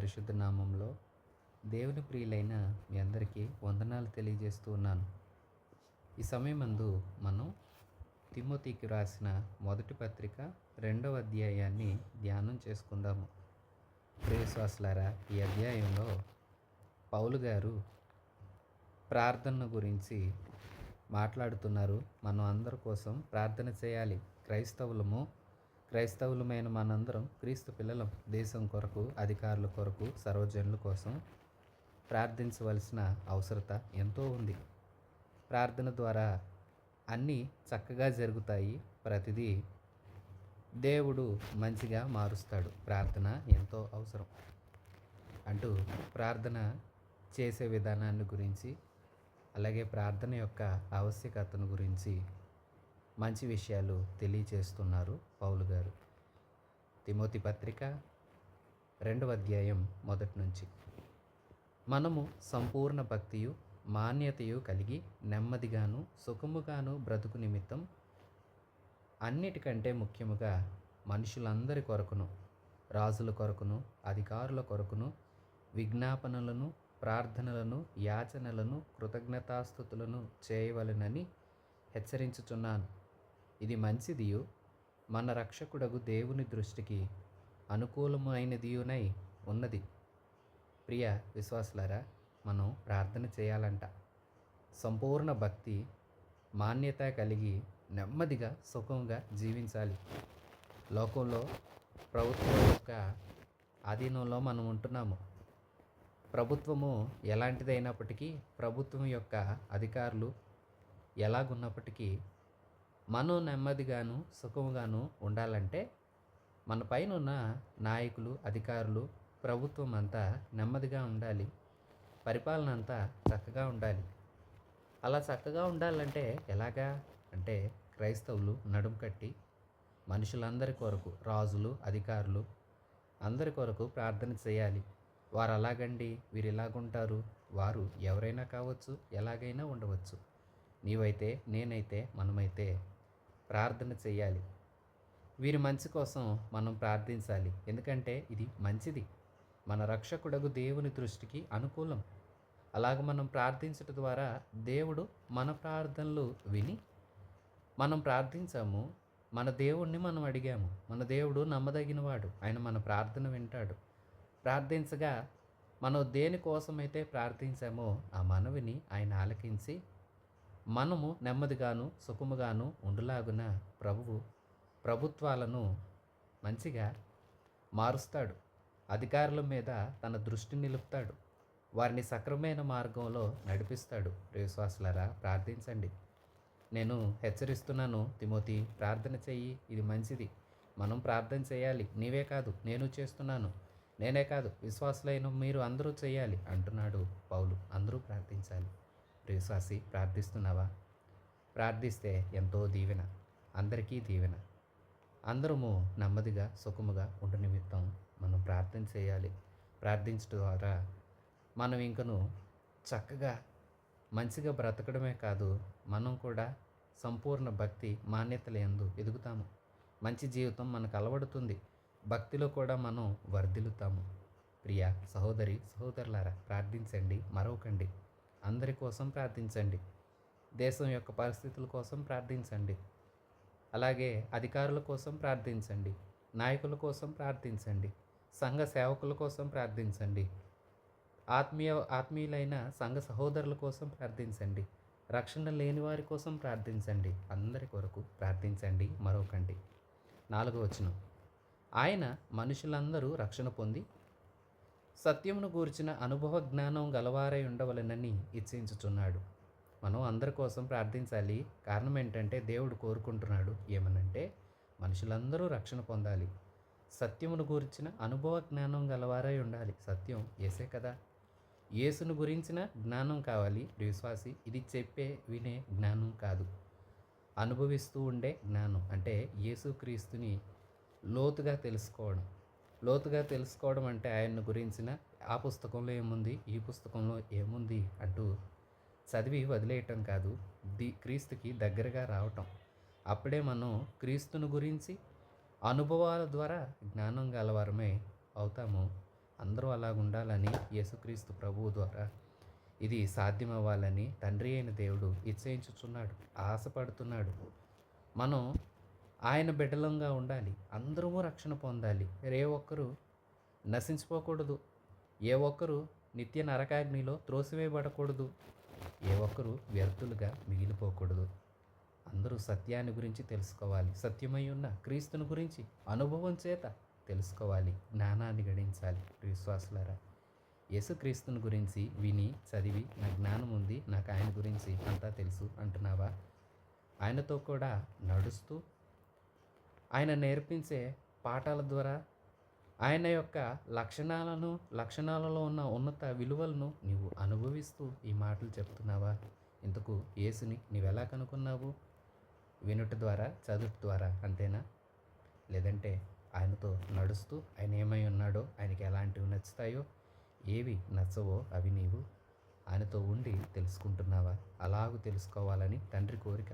పరిశుద్ధ నామంలో దేవుని ప్రియులైన మీ అందరికీ వందనాలు తెలియజేస్తూ ఉన్నాను. ఈ సమయమందు మనం తిమోతికి రాసిన మొదటి పత్రిక 2వ అధ్యాయాన్ని ధ్యానం చేసుకుందాము. ప్రియ విశ్వాసులారా, ఈ అధ్యాయంలో పౌలు గారు ప్రార్థన గురించి మాట్లాడుతున్నారు. మనం అందరి కోసం ప్రార్థన చేయాలి. క్రైస్తవులమైన మనందరం క్రీస్తు పిల్లలం. దేశం కొరకు, అధికారుల కొరకు, సర్వజనుల కోసం ప్రార్థించవలసిన అవసరత ఎంతో ఉంది. ప్రార్థన ద్వారా అన్నీ చక్కగా జరుగుతాయి. ప్రతిదీ దేవుడు మంచిగా మారుస్తాడు. ప్రార్థన ఎంతో అవసరం అంటూ ప్రార్థన చేసే విధానాన్ని గురించి, అలాగే ప్రార్థన యొక్క ఆవశ్యకతను గురించి మంచి విషయాలు తెలియచేస్తున్నారు పౌలు గారు. తిమోతి పత్రిక 2వ అధ్యాయం మొదటి నుంచి. మనము సంపూర్ణ భక్తియు మాన్యతయు కలిగి నెమ్మదిగాను సుఖముగాను బ్రతుకు నిమిత్తం అన్నిటికంటే ముఖ్యముగా మనుషులందరి కొరకును, రాజుల కొరకును, అధికారుల కొరకును విజ్ఞాపనలను, ప్రార్థనలను, యాచనలను, కృతజ్ఞతాస్తుతులను చేయవలెనని హెచ్చరించుచున్నాను. ఇది మంచిదియు మన రక్షకుడగు దేవుని దృష్టికి అనుకూలమైనదియునై ఉన్నది. ప్రియ విశ్వాసులారా, మనం ప్రార్థన చేయాలంట. సంపూర్ణ భక్తి మాన్యత కలిగి నెమ్మదిగా సుఖంగా జీవించాలి. లోకంలో ప్రభుత్వం యొక్క ఆధీనంలో మనం ఉంటున్నాము. ప్రభుత్వము ఎలాంటిదైనప్పటికీ, ప్రభుత్వం యొక్క అధికారులు ఎలాగున్నప్పటికీ మనం నెమ్మదిగాను సుఖముగాను ఉండాలంటే మన పైన ఉన్న నాయకులు, అధికారులు, ప్రభుత్వం అంతా నెమ్మదిగా ఉండాలి. పరిపాలన అంతా చక్కగా ఉండాలి. అలా చక్కగా ఉండాలంటే ఎలాగా అంటే క్రైస్తవులు నడుం కట్టి మనుషులందరి కొరకు, రాజులు, అధికారులు అందరి కొరకు ప్రార్థన చేయాలి. వారు అలాగండి, వీరు ఇలాగుంటారు, వారు ఎవరైనా కావచ్చు, ఎలాగైనా ఉండవచ్చు. నీవైతే, నేనైతే, మనమైతే ప్రార్థన చేయాలి. వీరి మంచి కోసం మనం ప్రార్థించాలి. ఎందుకంటే ఇది మంచిది, మన రక్షకుడగు దేవుని దృష్టికి అనుకూలం. అలాగ మనం ప్రార్థించడం ద్వారా దేవుడు మన ప్రార్థనలు విని, మనం ప్రార్థించాము, మన దేవుణ్ణి మనం అడిగాము, మన దేవుడు నమ్మదగినవాడు, ఆయన మన ప్రార్థన వింటాడు. ప్రార్థించగా మనం దేనికోసమైతే ప్రార్థించామో ఆ మనవిని ఆయన ఆలకించి మనము నెమ్మదిగాను సుఖముగాను ఉండులాగున ప్రభుత్వాలను మంచిగా మారుస్తాడు. అధికారుల మీద తన దృష్టి నిలుపుతాడు. వారిని సక్రమైన మార్గంలో నడిపిస్తాడు. విశ్వాసులారా, ప్రార్థించండి. నేను హెచ్చరిస్తున్నాను, తిమోతి, ప్రార్థన చెయ్యి, ఇది మంచిది. మనం ప్రార్థన చేయాలి. నీవే కాదు, నేను చేస్తున్నాను. నేనే కాదు, విశ్వాసులైన మీరు అందరూ చేయాలి అంటున్నాడు పౌలు. అందరూ ప్రార్థించాలి. విశ్వాసి, ప్రార్థిస్తున్నావా? ప్రార్థిస్తే ఎంతో దీవెన, అందరికీ దీవెన. అందరము నెమ్మదిగా సుఖముగా ఉండ నిమిత్తం మనం ప్రార్థన చేయాలి. ప్రార్థించడం ద్వారా మనం ఇంకను చక్కగా మంచిగా బ్రతకడమే కాదు, మనం కూడా సంపూర్ణ భక్తి మాన్యతల యందు ఎదుగుతాము. మంచి జీవితం మనకు అలవడుతుంది. భక్తిలో కూడా మనం వర్ధిల్లుతాము. ప్రియ సహోదరి, సహోదరులారా, ప్రార్థించండి, మరొకండి. అందరి కోసం ప్రార్థించండి. దేశం యొక్క పరిస్థితుల కోసం ప్రార్థించండి. అలాగే అధికారుల కోసం ప్రార్థించండి. నాయకుల కోసం ప్రార్థించండి. సంఘ సేవకుల కోసం ప్రార్థించండి. ఆత్మీయులైన సంఘ సహోదరుల కోసం ప్రార్థించండి. రక్షణ లేని వారి కోసం ప్రార్థించండి. అందరి కొరకు ప్రార్థించండి, మరొకండి. 4వ వచనం. ఆయన మనుషులందరూ రక్షణ పొంది సత్యమును గూర్చిన అనుభవ జ్ఞానం గలవారై ఉండవలెనని ఇచ్చించుచున్నాడు. మనం అందరి కోసం ప్రార్థించాలి. కారణం ఏంటంటే దేవుడు కోరుకుంటున్నాడు ఏమనంటే మనుషులందరూ రక్షణ పొందాలి. సత్యమును గురించిన అనుభవ జ్ఞానం గలవారై ఉండాలి. సత్యం యేసే కదా. యేసును గురించిన జ్ఞానం కావాలి విశ్వాసి. ఇది చెప్పే వినే జ్ఞానం కాదు, అనుభవిస్తూ ఉండే జ్ఞానం. అంటే యేసుక్రీస్తుని లోతుగా తెలుసుకోవడం అంటే ఆయన్ని గురించిన ఆ పుస్తకంలో ఏముంది, ఈ పుస్తకంలో ఏముంది అంటూ చదివి వదిలేయటం కాదు, క్రీస్తుకి దగ్గరగా రావటం. అప్పుడే మనం క్రీస్తుని గురించి అనుభవాల ద్వారా జ్ఞానం గలవారమే అవుతాము. అందరూ అలాగుండాలని యేసుక్రీస్తు ప్రభువు ద్వారా ఇది సాధ్యమవ్వాలని తండ్రి అయిన దేవుడు ఇచ్చయించుచున్నాడు, ఆశపడుతున్నాడు. మనం ఆయన బిడ్డలంగా ఉండాలి. అందరము రక్షణ పొందాలి. ఏ ఒక్కరు నశించిపోకూడదు. ఏ ఒక్కరు నిత్య నరకాగ్నిలో త్రోసివేయబడకూడదు. ఏ ఒక్కరు వ్యర్థులుగా మిగిలిపోకూడదు. అందరూ సత్యాన్ని గురించి తెలుసుకోవాలి. సత్యమై ఉన్న క్రీస్తుని గురించి అనుభవం చేత తెలుసుకోవాలి. జ్ఞానాన్ని గడించాలి. విశ్వాసులారా, యేసుక్రీస్తుని గురించి విని చదివి నాకు జ్ఞానం ఉంది, నాకు ఆయన గురించి అంతా తెలుసు అంటున్నావా? ఆయనతో కూడా నడుస్తూ ఆయన నేర్పించే పాఠాల ద్వారా ఆయన యొక్క లక్షణాలలో ఉన్న ఉన్నత విలువలను నీవు అనుభవిస్తూ ఈ మాటలు చెప్తున్నావా? ఇంతకు యేసుని నీవెలా కనుక్కున్నావు? వినుట ద్వారా, చదువుట ద్వారా అంతేనా? లేదంటే ఆయనతో నడుస్తూ ఆయన ఏమై ఉన్నాడో, ఆయనకి ఎలాంటివి నచ్చుతాయో, ఏవి నచ్చవో అవి నీవు ఆయనతో ఉండి తెలుసుకుంటున్నావా? అలాగూ తెలుసుకోవాలని తండ్రి కోరిక.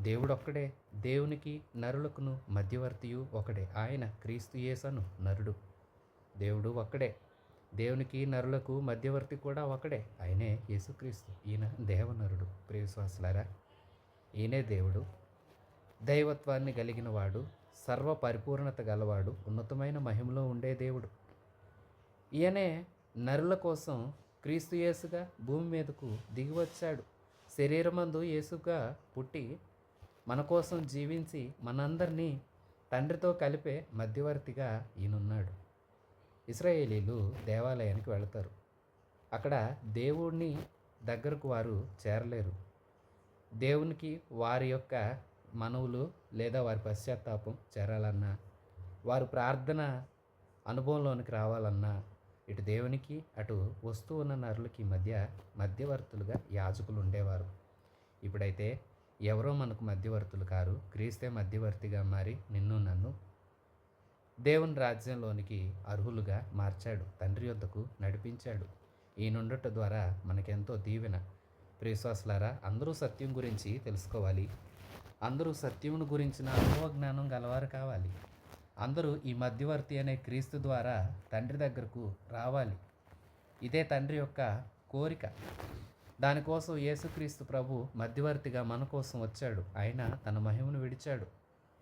దేవుడొక్కడే, దేవునికి నరులకును మధ్యవర్తియు ఒకడే. ఆయన క్రీస్తు యేసను నరుడు. దేవుడు ఒక్కడే, దేవునికి నరులకు మధ్యవర్తి కూడా ఒకడే. ఆయనే యేసుక్రీస్తు. ఈయన దేవనరుడు. ప్రియ విశ్వాసులారా, ఈయనే దేవుడు, దైవత్వాన్ని కలిగిన వాడు, సర్వ పరిపూర్ణత గలవాడు, ఉన్నతమైన మహిమలో ఉండే దేవుడు. ఈయనే నరుల కోసం క్రీస్తు యేసుగా భూమి మీదకు దిగివచ్చాడు. శరీరమందు యేసుగా పుట్టి మన కోసం జీవించి మనందరినీ తండ్రితో కలిపే మధ్యవర్తిగా ఈయనున్నాడు. ఇశ్రాయేలీలు దేవాలయానికి వెళతారు. అక్కడ దేవుణ్ణి దగ్గరకు వారు చేరలేరు. దేవునికి వారి యొక్క మనవులు లేదా వారి పశ్చాత్తాపం చేరాలన్నా, వారు ప్రార్థన అనుభవంలోనికి రావాలన్నా, ఇటు దేవునికి అటు వస్తూ ఉన్న నరులకి మధ్యవర్తులుగా యాజకులు ఉండేవారు. ఇప్పుడైతే ఎవరో మనకు మధ్యవర్తులు కారు, క్రీస్తే మధ్యవర్తిగా మారి నిన్ను నన్ను దేవుని రాజ్యంలోనికి అర్హులుగా మార్చాడు. తండ్రి యొద్దకు నడిపించాడు. ఈయనుండట ద్వారా మనకెంతో దీవెన. ప్రియశ్వాసులారా, అందరూ సత్యం గురించి తెలుసుకోవాలి. అందరూ సత్యమును గురించిన అనుభవ జ్ఞానం గలవారు కావాలి. అందరూ ఈ మధ్యవర్తి అనే క్రీస్తు ద్వారా తండ్రి దగ్గరకు రావాలి. ఇదే తండ్రి యొక్క కోరిక. దానికోసం యేసుక్రీస్తు ప్రభు మధ్యవర్తిగా మన కోసం వచ్చాడు. ఆయన తన మహిమను విడిచాడు.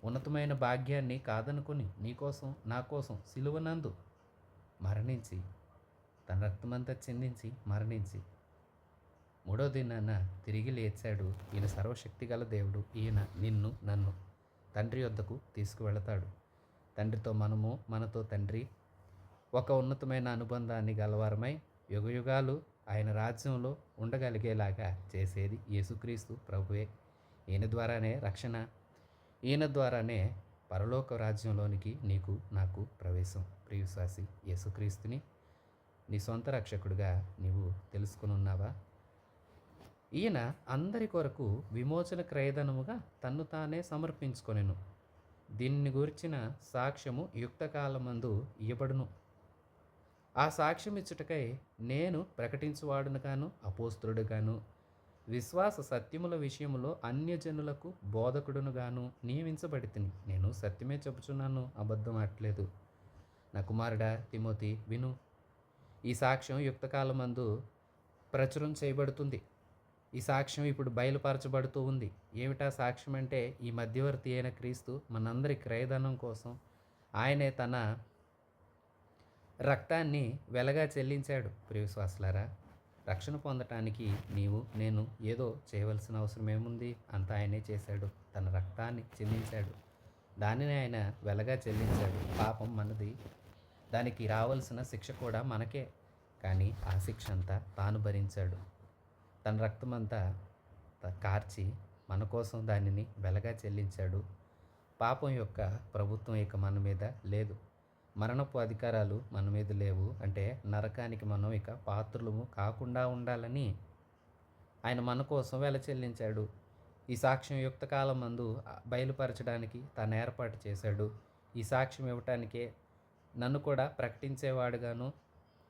ఉన్నతమైన భాగ్యాన్ని కాదనుకుని నీకోసం నా కోసం సిలువనందు మరణించి, తన రక్తమంతా చిందించి మరణించి మూడో దినాన తిరిగి లేచాడు. ఈయన సర్వశక్తి గల దేవుడు. ఈయన నిన్ను నన్ను తండ్రి వద్దకు తీసుకువెళతాడు. తండ్రితో మనము, మనతో తండ్రి ఒక ఉన్నతమైన అనుబంధాన్ని గలవారమై యుగయుగాలు ఆయన రాజ్యంలో ఉండగలిగేలాగా చేసేది యేసుక్రీస్తు ప్రభువే. ఈయన ద్వారానే రక్షణ, ఈయన ద్వారానే పరలోక రాజ్యంలోనికి నీకు నాకు ప్రవేశం. ప్రియ విశ్వాసి, యేసుక్రీస్తుని నీ సొంత రక్షకుడిగా నీవు తెలుసుకుని ఉన్నావా? ఈయన అందరి కొరకు విమోచన క్రయధనముగా తన్ను తానే సమర్పించుకొనెను. దీనిని గురించిన సాక్ష్యము యుక్తకాలమందు ఇయ్యబడును. ఆ సాక్ష్యం ఇచ్చుటకై నేను ప్రకటించువాడునుగాను అపోస్తులుడుగాను విశ్వాస సత్యముల విషయములో అన్యజనులకు బోధకుడునుగాను నియమించబడితిని. నేను సత్యమే చెప్పుచున్నాను, అబద్ధం ఆడలేదు. నా కుమారుడా తిమోతి, విను. ఈ సాక్ష్యం యుక్తకాలమందు ప్రచురం చేయబడుతుంది. ఈ సాక్ష్యం ఇప్పుడు బయలుపరచబడుతూ ఉంది. ఏమిటా సాక్ష్యం అంటే, ఈ మధ్యవర్తి అయిన క్రీస్తు మనందరి క్రయధనం కోసం ఆయనే తన రక్తాన్ని వెలగా చెల్లించాడు. ప్రియ విశ్వాసులారా, రక్షణ పొందటానికి నీవు నేను ఏదో చేయవలసిన అవసరం ఏముంది? అంతా ఆయనే చేశాడు. తన రక్తాన్ని చెల్లించాడు. దానిని ఆయన వెలగా చెల్లించాడు. పాపం మనది, దానికి రావాల్సిన శిక్ష కూడా మనకే. కానీ ఆ శిక్ష అంతా తాను భరించాడు. తన రక్తమంతా కార్చి మన కోసం దానిని వెలగా చెల్లించాడు. పాపం యొక్క ప్రభుత్వం ఇక మన మీద లేదు. మరణపు అధికారాలు మన మీద లేవు. అంటే నరకానికి మనం ఇక పాత్రులము కాకుండా ఉండాలని ఆయన మన కోసం వెల చెల్లించాడు. ఈ సాక్ష్యం యుక్తకాలం మందు బయలుపరచడానికి తను ఏర్పాటు చేశాడు. ఈ సాక్ష్యం ఇవ్వటానికే నన్ను కూడా ప్రకటించేవాడుగాను,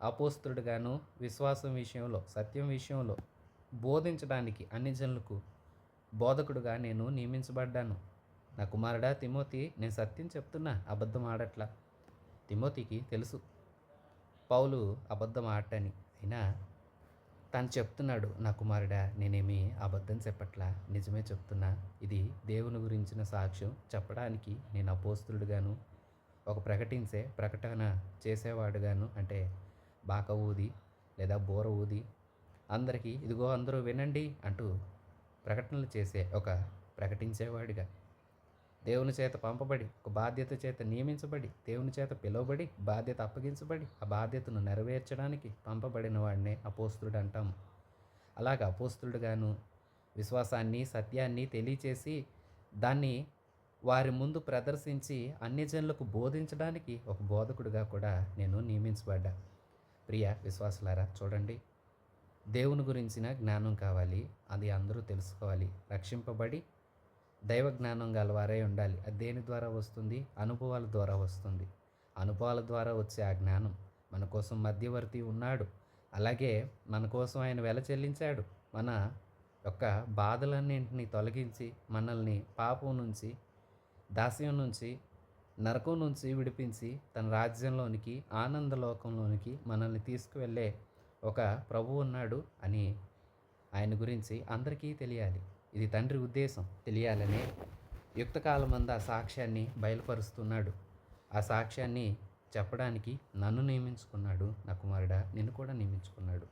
అపోస్తుడుగాను, విశ్వాసం విషయంలో, సత్యం విషయంలో బోధించడానికి అన్ని జనులకు బోధకుడుగా నేను నియమించబడ్డాను. నా కుమారుడా తిమోతి, నేను సత్యం చెప్తున్నా, అబద్ధం ఆడట్లా. తిమోతికి తెలుసు పౌలు అబద్ధం ఆడటని. అయినా తను చెప్తున్నాడు, నా కుమారుడా నేనేమి అబద్ధం చెప్పట్లా, నిజమే చెప్తున్నా. ఇది దేవుని గురించిన సాక్ష్యం చెప్పడానికి నేను అపోస్తలుడుగాను, ఒక ప్రకటన చేసేవాడుగాను, అంటే బాక ఊది లేదా బూర ఊది అందరికీ ఇదిగో అందరూ వినండి అంటూ ప్రకటనలు చేసే ఒక ప్రకటించేవాడిగా, దేవుని చేత పంపబడి ఒక బాధ్యత చేత నియమించబడి దేవుని చేత పిలువబడి బాధ్యత అప్పగించబడి ఆ బాధ్యతను నెరవేర్చడానికి పంపబడిన వాడినే అపోస్తలుడు అంటాము. అలాగ అపోస్తలుడుగాను విశ్వాసాన్ని సత్యాన్ని తెలియచేసి దాన్ని వారి ముందు ప్రదర్శించి అన్యజనులకు బోధించడానికి ఒక బోధకుడిగా కూడా నేను నియమించబడ్డా. ప్రియ విశ్వాసులారా చూడండి, దేవుని గురించిన జ్ఞానం కావాలి, అది అందరూ తెలుసుకోవాలి. రక్షింపబడి దైవ జ్ఞానం గలవారై ఉండాలి. అది దేని ద్వారా వస్తుంది? అనుభవాల ద్వారా వస్తుంది. అనుభవాల ద్వారా వచ్చే ఆ జ్ఞానం, మన కోసం మధ్యవర్తి ఉన్నాడు, అలాగే మన కోసం ఆయన వెల చెల్లించాడు, మన యొక్క బాధలన్నింటినీ తొలగించి మనల్ని పాపం నుంచి, దాస్యం నుంచి, నరకం నుంచి విడిపించి తన రాజ్యంలోనికి, ఆనందలోకంలోనికి మనల్ని తీసుకువెళ్ళే ఒక ప్రభువు ఉన్నాడు అని ఆయన గురించి అందరికీ తెలియాలి. ఇది తండ్రి ఉద్దేశం. తెలియాలనే యుక్తకాలమందు ఆ సాక్ష్యాన్ని బయలుపరుస్తున్నాడు. ఆ సాక్ష్యాన్ని చెప్పడానికి నన్ను నియమించుకున్నాడు. నా కుమారుడా నిన్ను కూడా నియమించుకున్నాడు.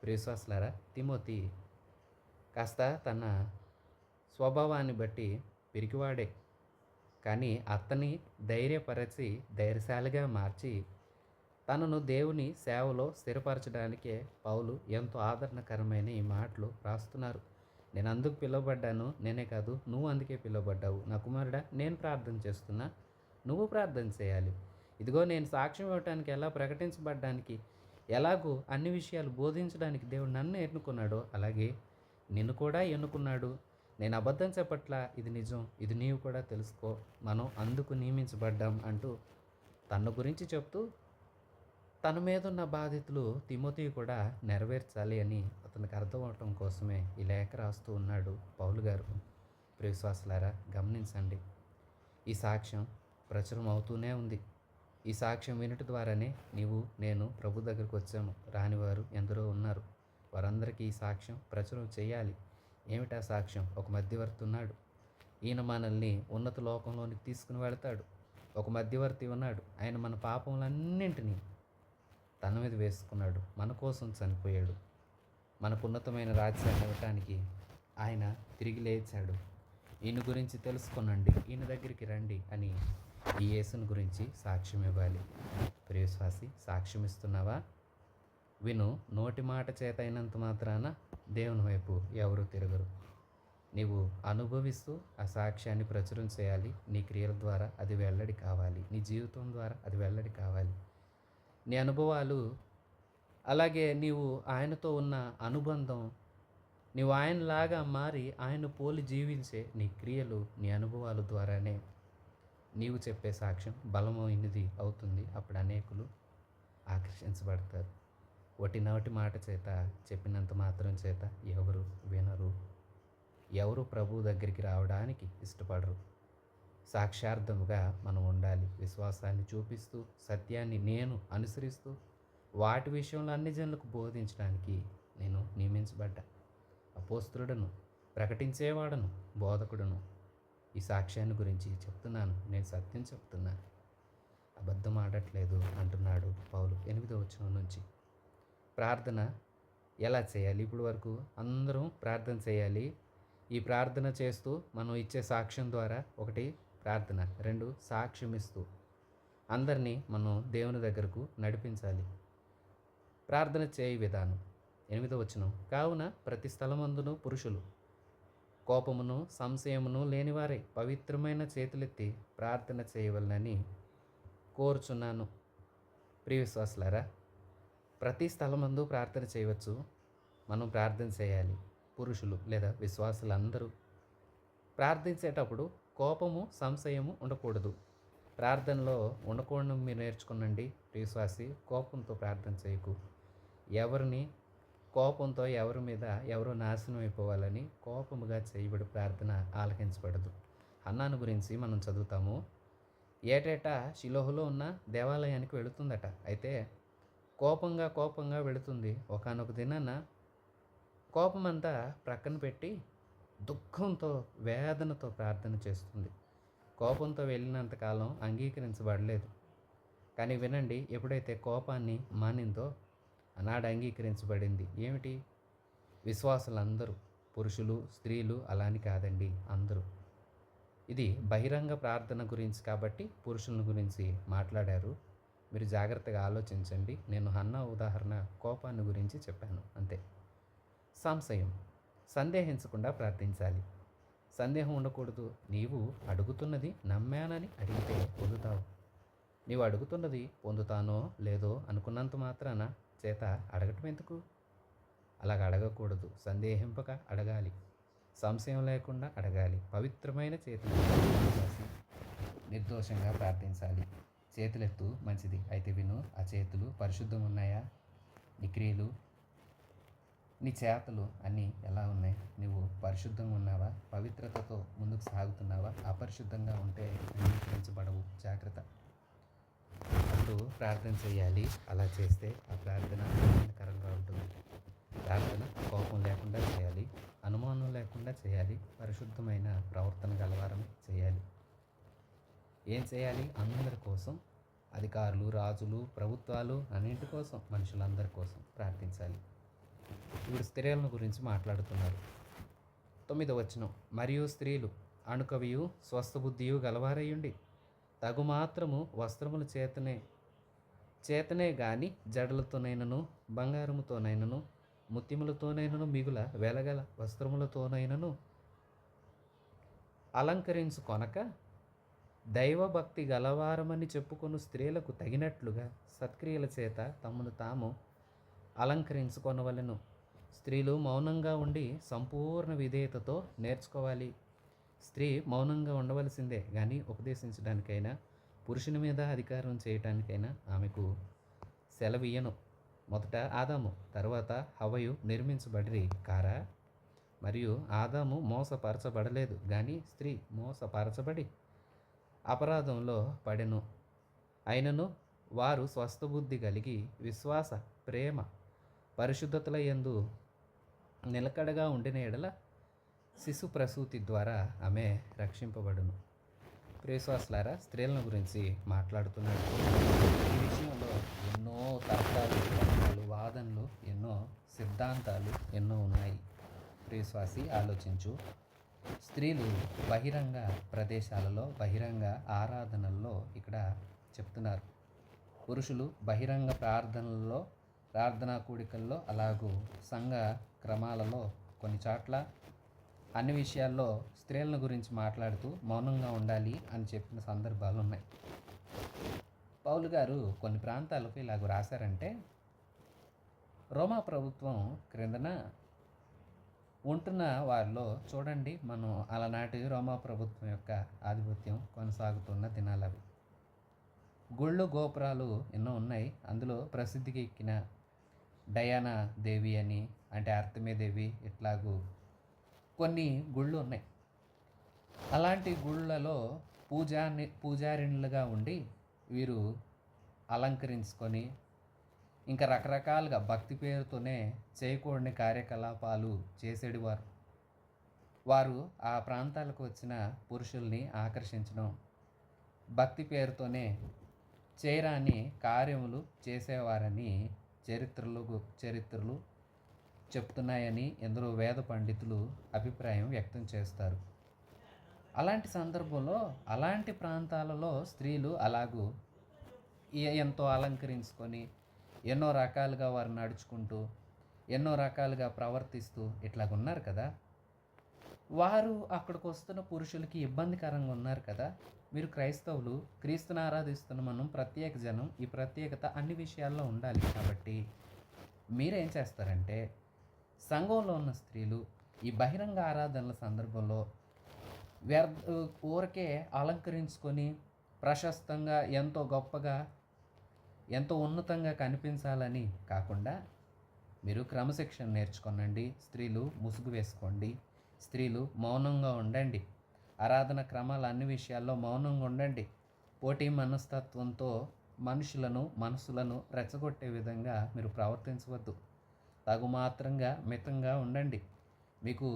ప్రియవిశ్వాసులారా, తిమోతి కాస్త తన స్వభావాన్ని బట్టి పిరికివాడే, కానీ అతన్ని ధైర్యపరచి ధైర్యశాలిగా మార్చి తనను దేవుని సేవలో స్థిరపరచడానికే పౌలు ఎంతో ఆదరణకరమైన ఈ మాటలు రాస్తున్నారు. నేను అందుకు పిలువబడ్డాను, నేనే కాదు నువ్వు అందుకే పిలువబడ్డావు. నా కుమారుడా నేను ప్రార్థన చేస్తున్నా, నువ్వు ప్రార్థన చేయాలి. ఇదిగో నేను సాక్ష్యం ఇవ్వటానికి, ఎలా ప్రకటించబడ్డానికి, ఎలాగో అన్ని విషయాలు బోధించడానికి దేవుడు నన్ను ఎన్నుకున్నాడో అలాగే నిన్ను కూడా ఎన్నుకున్నాడు. నేను అబద్ధం చెప్పట్లా, ఇది నిజం, ఇది నీవు కూడా తెలుసుకో, మనం అందుకు నియమించబడ్డాం అంటూ తన గురించి చెప్తూ తన మీద ఉన్న బాధ్యతలు తిమోతి కూడా నెరవేర్చాలి అని అతనికి అర్థం అవటం కోసమే ఈ లేఖ రాస్తూ ఉన్నాడు పౌలు గారు. ప్రియవిశ్వాసులారా గమనించండి, ఈ సాక్ష్యం ప్రచురం అవుతూనే ఉంది. ఈ సాక్ష్యం వినటి ద్వారానే నీవు నేను ప్రభు దగ్గరికి వచ్చాము. రానివారు ఎందరో ఉన్నారు. వారందరికీ ఈ సాక్ష్యం ప్రచురం చేయాలి. ఏమిటా సాక్ష్యం? ఒక మధ్యవర్తి ఉన్నాడు, ఈయన మనల్ని ఉన్నత లోకంలోనికి తీసుకుని వెళతాడు. ఒక మధ్యవర్తి ఉన్నాడు, ఆయన మన పాపములన్నింటినీ తన మీద వేసుకున్నాడు, మన కోసం చనిపోయాడు, మనకు ఉన్నతమైన రాజ్యాన్ని ఇవ్వటానికి ఆయన తిరిగి లేచాడు. ఈయన గురించి తెలుసుకొనండి, ఈయన దగ్గరికి రండి అని ఈ యేసుని గురించి సాక్ష్యం ఇవ్వాలి. ప్రియవిశ్వాసి, సాక్ష్యం ఇస్తున్నావా? విను, నోటి మాట చేత అయినంత మాత్రాన దేవుని వైపు ఎవరు తిరగరు. నీవు అనుభవిస్తూ ఆ సాక్ష్యాన్ని ప్రచురం చేయాలి. నీ క్రియల ద్వారా అది వెల్లడి కావాలి, నీ జీవితం ద్వారా అది వెల్లడి కావాలి. నీ అనుభవాలు, అలాగే నీవు ఆయనతో ఉన్న అనుబంధం, నీవు ఆయనలాగా మారి ఆయన పోలి జీవించే నీ క్రియలు, నీ అనుభవాల ద్వారానే నీవు చెప్పే సాక్ష్యం బలమైనది అవుతుంది. అప్పుడు అనేకులు ఆకర్షించబడతారు. నోటి మాట చేత చెప్పినంత మాత్రం చేత ఎవరు వినరు, ఎవరు ప్రభు దగ్గరికి రావడానికి ఇష్టపడరు. సాక్ష్యార్థముగా మనం ఉండాలి. విశ్వాసాన్ని చూపిస్తూ సత్యాన్ని నేను అనుసరిస్తూ వాటి విషయంలో అన్ని జనులకు బోధించడానికి నేను నియమించబడ్డా. అపోస్తలుడను, ప్రకటించేవాడను, బోధకుడను. ఈ సాక్ష్యాన్ని గురించి చెప్తున్నాను, నేను సత్యం చెప్తున్నాను, అబద్ధం ఆడట్లేదు అంటున్నాడు పౌలు 8వ వచనం నుంచి. ప్రార్థన ఎలా చేయాలి? ఇప్పుడు వరకు అందరం ప్రార్థన చేయాలి. ఈ ప్రార్థన చేస్తూ మనం ఇచ్చే సాక్ష్యం ద్వారా, ఒకటి ప్రార్థన, 2 సాక్ష్యం ఇస్తూ అందరినీ మనం దేవుని దగ్గరకు నడిపించాలి. ప్రార్థన చేయ విధానం 8వ వచనం. కావున ప్రతి స్థలమందును పురుషులు కోపమును సంశయమును లేనివారై పవిత్రమైన చేతులెత్తి ప్రార్థన చేయవలనని కోరుచున్నాను. ప్రియ విశ్వాసులారా, ప్రతి స్థలమందు ప్రార్థన చేయవచ్చు. మనం ప్రార్థన చేయాలి. పురుషులు లేదా విశ్వాసులందరూ ప్రార్థించేటప్పుడు కోపము సంశయము ఉండకూడదు. ప్రార్థనలో ఉండకూడదు మీరు నేర్చుకునండి. విశ్వాసి, కోపంతో ప్రార్థన చేయకు. ఎవరిని కోపంతో ఎవరి మీద ఎవరో నాశనం అయిపోవాలని కోపముగా చేయబడి ప్రార్థన ఆలకించబడదు. హన్నాను గురించి మనం చదువుతాము. ఏటేటా షిలోహులో ఉన్న దేవాలయానికి వెళుతుందట. అయితే కోపంగా కోపంగా వెళుతుంది. ఒకానొక దినాన కోపమంతా ప్రక్కన పెట్టి దుఃఖంతో, వేదనతో ప్రార్థన చేస్తుంది. కోపంతో వెళ్ళినంత కాలం అంగీకరించబడలేదు. కానీ వినండి, ఎప్పుడైతే కోపాన్ని మానిందో ఆనాడు అంగీకరించబడింది. ఏమిటి? విశ్వాసులందరూ, పురుషులు, స్త్రీలు అలా అని కాదండి, అందరూ. ఇది బహిరంగ ప్రార్థన గురించి కాబట్టి పురుషుల గురించి మాట్లాడారు. మీరు జాగ్రత్తగా ఆలోచించండి. నేను హన్నా ఉదాహరణ కోపాన్ని గురించి చెప్పాను అంతే. సంశయం, సందేహించకుండా ప్రార్థించాలి. సందేహం ఉండకూడదు. నీవు అడుగుతున్నది నమ్మానని అడిగితే పొందుతావు. నీవు అడుగుతున్నది పొందుతానో లేదో అనుకున్నంత మాత్రాన చేత అడగటం ఎందుకు? అలాగ అడగకూడదు. సందేహింపక అడగాలి. సంశయం లేకుండా అడగాలి. పవిత్రమైన చేతులు చేసి నిర్దోషంగా ప్రార్థించాలి. చేతులెత్తు, మంచిది. అయితే విను, ఆ చేతులు పరిశుద్ధం ఉన్నాయా? నీ క్రియలు, నీ చేతలు అన్నీ ఎలా ఉన్నాయి? నువ్వు పరిశుద్ధంగా ఉన్నావా? పవిత్రతతో ముందుకు సాగుతున్నావా? అపరిశుద్ధంగా ఉంటే అంగీకరించబడవు. జాగ్రత్త. అప్పుడు ప్రార్థన చేయాలి. అలా చేస్తే ఆ ప్రార్థన ఆనందకరంగా ఉంటుంది. ప్రార్థన కోపం లేకుండా చేయాలి, అనుమానం లేకుండా చేయాలి, పరిశుద్ధమైన ప్రవర్తన గలవారం చేయాలి. ఏం చేయాలి? అందరి కోసం, అధికారులు, రాజులు, ప్రభుత్వాలు, అన్నింటి కోసం, మనుషులందరి కోసం ప్రార్థించాలి. ఇప్పుడు స్త్రీలను గురించి మాట్లాడుతున్నారు. 9వ వచనం, మరియు స్త్రీలు అణుకవియు స్వస్థబుద్ధియు గలవారయ్యుండి తగు మాత్రము వస్త్రముల చేతనే గాని జడలతోనైనను, బంగారముతోనైనను, ముత్యములతోనైనను, మిగుల వెలగల వస్త్రములతోనైనను అలంకరించుకొనక దైవభక్తి గలవారమని చెప్పుకొను స్త్రీలకు తగినట్లుగా సత్క్రియల చేత తమను తాము అలంకరించుకొనవలెను. స్త్రీలు మౌనంగా ఉండి సంపూర్ణ విధేయతతో నేర్చుకోవాలి. స్త్రీ మౌనంగా ఉండవలసిందే, కానీ ఉపదేశించడానికైనా, పురుషుని మీద అధికారం చేయటానికైనా ఆమెకు సెలవియ్యను. మొదట ఆదాము, తర్వాత హవ్వయు నిర్మించబడిరి కారా? మరియు ఆదాము మోసపరచబడలేదు, కానీ స్త్రీ మోసపరచబడి అపరాధంలో పడెను. అయినను వారు స్వస్థబుద్ధి కలిగి విశ్వాస, ప్రేమ, పరిశుద్ధతల యందు నిలకడగా ఉండిన ఎడల శిశు ప్రసూతి ద్వారా ఆమె రక్షింపబడును. ప్రియశ్వాసులారా, స్త్రీలను గురించి మాట్లాడుతున్నాడు. ఈ విషయంలో ఎన్నో తర్కాలు, వాదనలు, ఎన్నో సిద్ధాంతాలు ఎన్నో ఉన్నాయి. ప్రియశ్వాసి, ఆలోచించు. స్త్రీలు బహిరంగ ప్రదేశాలలో, బహిరంగ ఆరాధనల్లో ఇక్కడ చెప్తున్నారు. పురుషులు బహిరంగ ప్రార్థనలలో, ప్రార్థనా కూడికల్లో, అలాగూ సంఘ క్రమాలలో కొన్ని చోట్ల అన్ని విషయాల్లో స్త్రీలను గురించి మాట్లాడుతూ మౌనంగా ఉండాలి అని చెప్పిన సందర్భాలు ఉన్నాయి. పౌలు గారు కొన్ని ప్రాంతాలకు ఇలాగ రాశారంటే, రోమా ప్రభుత్వం క్రిందన ఉంటున్న వారిలో చూడండి, మనం అలనాటి రోమా ప్రభుత్వం యొక్క ఆధిపత్యం కొనసాగుతున్న దినాలు అవి. గుళ్ళు, గోపురాలు ఎన్నో ఉన్నాయి. అందులో ప్రసిద్ధికి ఎక్కిన డయానా దేవి అని, అంటే అర్తమే దేవి, ఇట్లాగూ కొన్ని గుళ్ళు ఉన్నాయి. అలాంటి గుళ్ళలో పూజారిణులుగా ఉండి వీరు అలంకరించుకొని ఇంకా రకరకాలుగా భక్తి పేరుతోనే చేయకూడని కార్యకలాపాలు చేసేటివారు. వారు ఆ ప్రాంతాలకు వచ్చిన పురుషుల్ని ఆకర్షించడం, భక్తి పేరుతోనే చేయరాని కార్యములు చేసేవారని చరిత్రలు చెప్తున్నాయని ఎందరో వేద పండితులు అభిప్రాయం వ్యక్తం చేస్తారు. అలాంటి సందర్భంలో, అలాంటి ప్రాంతాలలో స్త్రీలు అలాగూ ఎంతో అలంకరించుకొని ఎన్నో రకాలుగా వారు నడుచుకుంటూ, ఎన్నో రకాలుగా ప్రవర్తిస్తూ ఇట్లాగున్నారు కదా. వారు అక్కడికి వస్తున్న పురుషులకి ఇబ్బందికరంగా ఉన్నారు కదా. మీరు క్రైస్తవులు, క్రీస్తుని ఆరాధిస్తున్న మనం ప్రత్యేక జనం, ఈ ప్రత్యేకత అన్ని విషయాల్లో ఉండాలి. కాబట్టి మీరేం చేస్తారంటే, సంఘంలో ఉన్న స్త్రీలు ఈ బహిరంగ ఆరాధనల సందర్భంలో ఊరికే అలంకరించుకొని ప్రశస్తంగా, ఎంతో గొప్పగా, ఎంతో ఉన్నతంగా కనిపించాలని కాకుండా మీరు క్రమశిక్షణ నేర్చుకోనండి. స్త్రీలు ముసుగు వేసుకోండి. స్త్రీలు మౌనంగా ఉండండి. ఆరాధన క్రమాలు అన్ని విషయాల్లో మౌనంగా ఉండండి. పోటీ మనస్తత్వంతో మనసులను రెచ్చగొట్టే విధంగా మీరు ప్రవర్తించవద్దు. తగుమాత్రంగా మితంగా ఉండండి. మీకు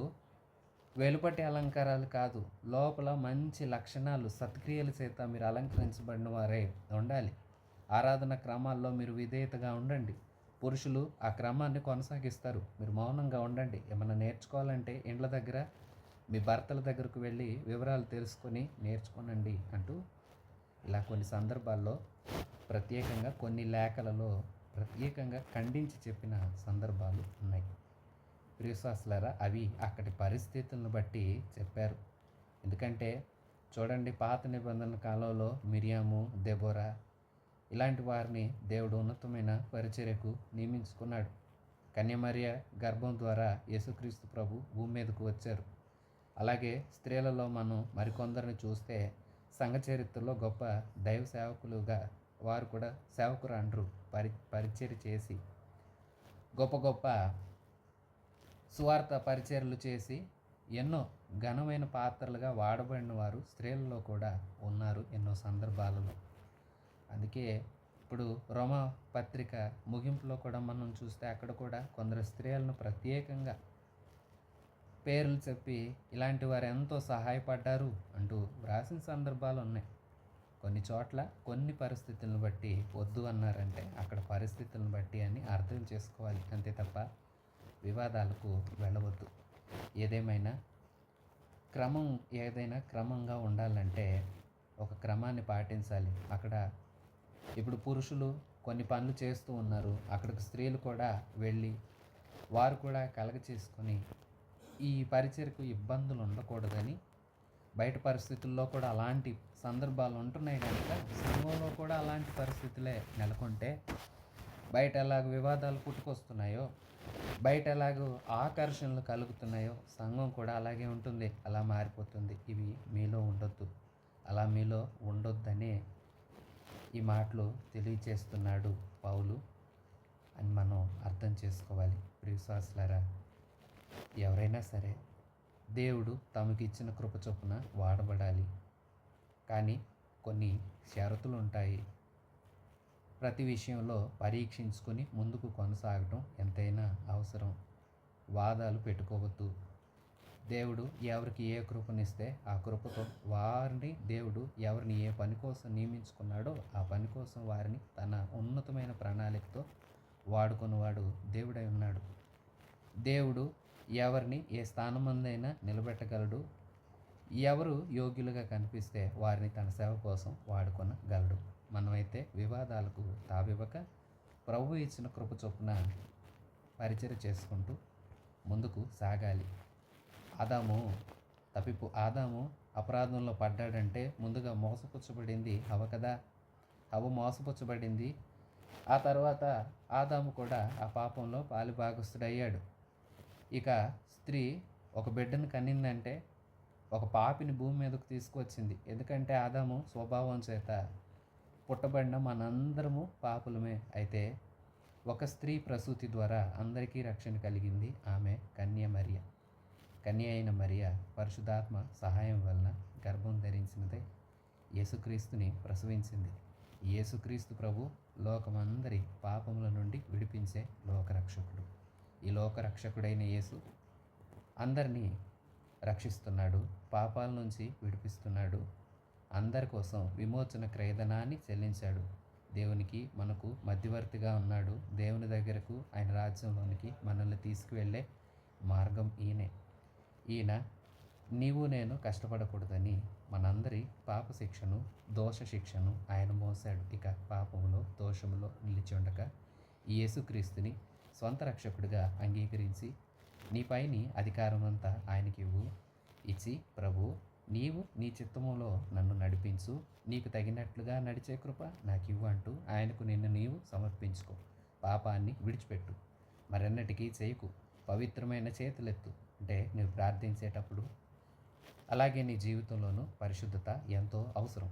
వెలుపటి అలంకారాలు కాదు, లోపల మంచి లక్షణాలు సత్క్రియల చేత మీరు అలంకరించబడిన వారే ఉండాలి. ఆరాధన క్రమాల్లో మీరు విధేయతగా ఉండండి. పురుషులు ఆ క్రమాన్ని కొనసాగిస్తారు, మీరు మౌనంగా ఉండండి. ఏమన్నా నేర్చుకోవాలంటే ఇండ్ల దగ్గర మీ భర్తల దగ్గరకు వెళ్ళి వివరాలు తెలుసుకొని నేర్చుకోనండి అంటూ ఇలా కొన్ని సందర్భాల్లో ప్రత్యేకంగా కొన్ని లేఖలలో ప్రత్యేకంగా ఖండించి చెప్పిన సందర్భాలు ఉన్నాయి. ప్రియశ్వాసులారా, అవి అక్కడి పరిస్థితులను బట్టి చెప్పారు. ఎందుకంటే చూడండి, పాత నిబంధన కాలంలో మిరియాము, దెబోరా ఇలాంటి వారిని దేవుడు ఉన్నతమైన పరిచర్యకు నియమించుకున్నాడు. కన్యమరియ గర్భం ద్వారా యేసుక్రీస్తు ప్రభు భూమి మీదకు వచ్చారు. అలాగే స్త్రీలలో మనం మరికొందరిని చూస్తే సంఘ చరిత్రలో గొప్ప దైవ సేవకులుగా వారు కూడా సేవకురాండ్రు పరిచర్య చేసి గొప్ప గొప్ప సువార్త పరిచర్యలు చేసి ఎన్నో ఘనమైన పాత్రలుగా వాడబడిన వారు స్త్రీలలో కూడా ఉన్నారు ఎన్నో సందర్భాలలో. అందుకే ఇప్పుడు రోమా పత్రిక ముగింపులో కూడా మనం చూస్తే అక్కడ కూడా కొందరు స్త్రీలను ప్రత్యేకంగా పేర్లు చెప్పి ఇలాంటి వారు ఎంతో సహాయపడ్డారు అంటూ వ్రాసిన సందర్భాలు ఉన్నాయి. కొన్ని చోట్ల కొన్ని పరిస్థితులను బట్టి వద్దు అన్నారంటే అక్కడ పరిస్థితులను బట్టి అని అర్థం చేసుకోవాలి, అంతే తప్ప వివాదాలకు వెళ్ళవద్దు. ఏదేమైనా ఏదైనా క్రమంగా ఉండాలంటే ఒక క్రమాన్ని పాటించాలి. అక్కడ ఇప్పుడు పురుషులు కొన్ని పనులు చేస్తూ ఉన్నారు, అక్కడికి స్త్రీలు కూడా వెళ్ళి వారు కూడా కలగ చేసుకొని ఈ పరిచర్కు ఇబ్బందులు ఉండకూడదని, బయట పరిస్థితుల్లో కూడా అలాంటి సందర్భాలు ఉంటున్నాయి కనుక సంఘంలో కూడా అలాంటి పరిస్థితులే నెలకొంటే బయట ఎలాగ వివాదాలు పుట్టుకొస్తున్నాయో, బయట ఎలాగో ఆకర్షణలు కలుగుతున్నాయో సంఘం కూడా అలాగే ఉంటుంది, అలా మారిపోతుంది. ఇవి మీలో ఉండొద్దు, అలా మీలో ఉండొద్దనే ఈ మాటలు తెలియచేస్తున్నాడు పౌలు అని మనం అర్థం చేసుకోవాలి. ప్రియశ్వాసులారా, ఎవరైనా సరే దేవుడు తమకిచ్చిన కృప చొప్పున వాడబడాలి. కానీ కొన్ని షరతులు ఉంటాయి. ప్రతి విషయంలో పరీక్షించుకొని ముందుకు కొనసాగటం ఎంతైనా అవసరం. వాదాలు పెట్టుకోవద్దు. దేవుడు ఎవరికి ఏ కృపనిస్తే ఆ కృపతో వారిని దేవుడు ఎవరిని ఏ పని కోసం నియమించుకున్నాడో ఆ పని కోసం వారిని తన ఉన్నతమైన ప్రణాళికతో వాడుకున్నవాడు దేవుడై ఉన్నాడు. దేవుడు ఎవరిని ఏ స్థానమందైనా నిలబెట్టగలడు. ఎవరు యోగ్యులుగా కనిపిస్తే వారిని తన సేవ కోసం వాడుకొనగలడు. మనమైతే వివాదాలకు తావివ్వక ప్రభు ఇచ్చిన కృప చొప్పున పరిచర్య చేసుకుంటూ ముందుకు సాగాలి. ఆదాము అపరాధంలో పడ్డాడంటే ముందుగా మోసపుచ్చబడింది హవ్వ కదా. హవ్వ మోసపుచ్చబడింది, ఆ తర్వాత ఆదాము కూడా ఆ పాపంలో పాలిభాగస్తుడయ్యాడు. ఇక స్త్రీ ఒక బిడ్డను కనిందంటే ఒక పాపిని భూమి మీదకు తీసుకువచ్చింది. ఎందుకంటే ఆదాము స్వభావం చేత పుట్టబడిన మనందరము పాపులమే. అయితే ఒక స్త్రీ ప్రసూతి ద్వారా అందరికీ రక్షణ కలిగింది. ఆమె కన్య అయిన మరియ పరిశుద్ధాత్మ సహాయం వలన గర్భం ధరించినదే యేసుక్రీస్తుని ప్రసవించింది. యేసుక్రీస్తు ప్రభు లోకమందరి పాపముల నుండి విడిపించే లోకరక్షకుడు. ఈ లోకరక్షకుడైన యేసు అందరినీ రక్షిస్తున్నాడు, పాపాల నుంచి విడిపిస్తున్నాడు, అందరి కోసం విమోచన క్రయధనాన్ని చెల్లించాడు. దేవునికి మనకు మధ్యవర్తిగా ఉన్నాడు. దేవుని దగ్గరకు, ఆయన రాజ్యంలోనికి మనల్ని తీసుకువెళ్ళే మార్గం ఈయన నీవు నేను కష్టపడకూడదని మనందరి పాప శిక్షను, దోష శిక్షను ఆయన మోసాడు. ఇక పాపములో, దోషములో నిలిచి ఉండగా ఈ యేసుక్రీస్తుని స్వంత రక్షకుడిగా అంగీకరించి నీపైని అధికారమంతా ఆయనకి ఇచ్చి, ప్రభు నీవు నీ చిత్తములో నన్ను నడిపించు, నీకు తగినట్లుగా నడిచే కృప నాకు ఇవ్వు అంటూ ఆయనకు నిన్ను నీవు సమర్పించుకో. పాపాన్ని విడిచిపెట్టు, మరెన్నటికీ చేయకు, పవిత్రమైన చేతులెత్తు. అంటే నువ్వు ప్రార్థించేటప్పుడు అలాగే నీ జీవితంలోనూ పరిశుద్ధత ఎంతో అవసరం.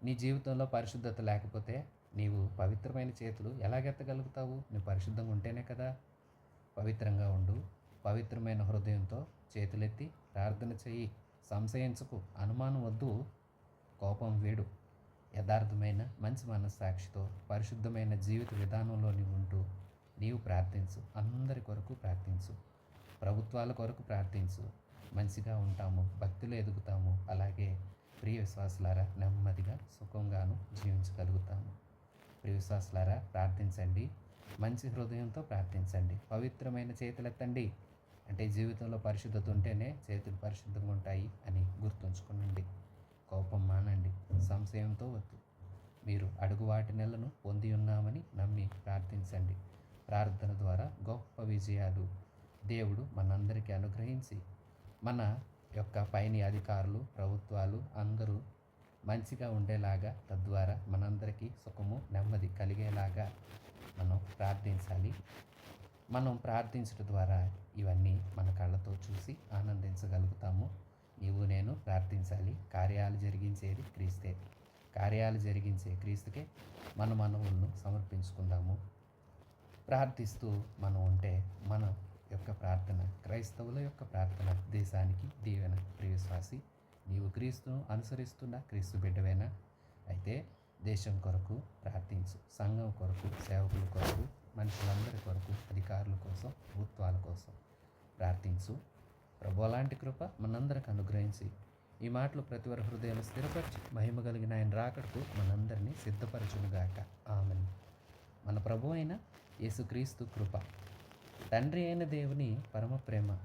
నీ జీవితంలో పరిశుద్ధత లేకపోతే నీవు పవిత్రమైన చేతులు ఎలాగెత్తగలుగుతావు? నువ్వు పరిశుద్ధంగా ఉంటేనే కదా. పవిత్రంగా ఉండు, పవిత్రమైన హృదయంతో చేతులెత్తి ప్రార్థన చెయ్యి. సంశయించకు, అనుమానం వద్దు, కోపం వేడు. యథార్థమైన మంచి మనస్సాక్షితో పరిశుద్ధమైన జీవిత విధానంలో నీవు ఉంటూ నీవు ప్రార్థించు. అందరి కొరకు ప్రార్థించు. ప్రభుత్వాల కొరకు ప్రార్థించు. మంచిగా ఉంటాము, భక్తిలో ఎదుగుతాము. అలాగే ప్రియ విశ్వాసులారా నెమ్మదిగా సుఖంగాను జీవించగలుగుతాము. ప్రియ విశ్వాసులారా ప్రార్థించండి. మంచి హృదయంతో ప్రార్థించండి. పవిత్రమైన చేతులెత్తండి. అంటే జీవితంలో పరిశుద్ధత ఉంటేనే చేతులు పరిశుద్ధంగా ఉంటాయి అని గుర్తుంచుకోనండి. కోపం మానండి. సంశయంతో వద్దు. మీరు అడుగు వాటి నెలను పొంది ఉన్నామని నమ్మి ప్రార్థించండి. ప్రార్థన ద్వారా గొప్ప విజయాలు దేవుడు మనందరికీ అనుగ్రహించి మన యొక్క పైని అధికారులు, ప్రభుత్వాలు అందరూ మంచిగా ఉండేలాగా, తద్వారా మనందరికీ సుఖము నెమ్మది కలిగేలాగా మనం ప్రార్థించాలి. మనం ప్రార్థించడం ద్వారా ఇవన్నీ మన కళ్ళతో చూసి ఆనందించగలుగుతాము. నీవు నేను ప్రార్థించాలి. కార్యాలు జరిగించేది క్రీస్తే. కార్యాలు జరిగించే క్రీస్తుకే మన మనవులను సమర్పించుకుందాము. ప్రార్థిస్తూ మనం ఉంటే మన యొక్క ప్రార్థన, క్రైస్తవుల యొక్క ప్రార్థన దేశానికి దీవెన. ప్రియ విశ్వాసి, నీవు క్రీస్తును అనుసరిస్తున్న క్రీస్తు బిడ్డవేనా? అయితే దేశం కొరకు ప్రార్థించు. సంఘం కొరకు, సేవకుల కొరకు, మనుషులందరి కొరకు, అధికారుల కోసం, ప్రభుత్వాల కోసం ప్రార్థించు. ప్రభు అలాంటి కృప మనందరికి అనుగ్రహించి ఈ మాటలు ప్రతి వారి హృదయాలు స్థిరపరిచి మహిమ కలిగిన ఆయన రాకడకు మనందరినీ సిద్ధపరచునుగాక. ఆమేన్. మన ప్రభు అయిన యేసుక్రీస్తు కృప, తండ్రి అయిన దేవుని పరమ ప్రేమ,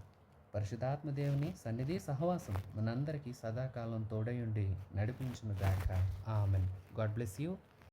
పరిశుద్ధాత్మ దేవుని సన్నిధి సహవాసం మనందరికీ సదాకాలం తోడయుండి నడిపించునుగాక. ఆమేన్. God bless you.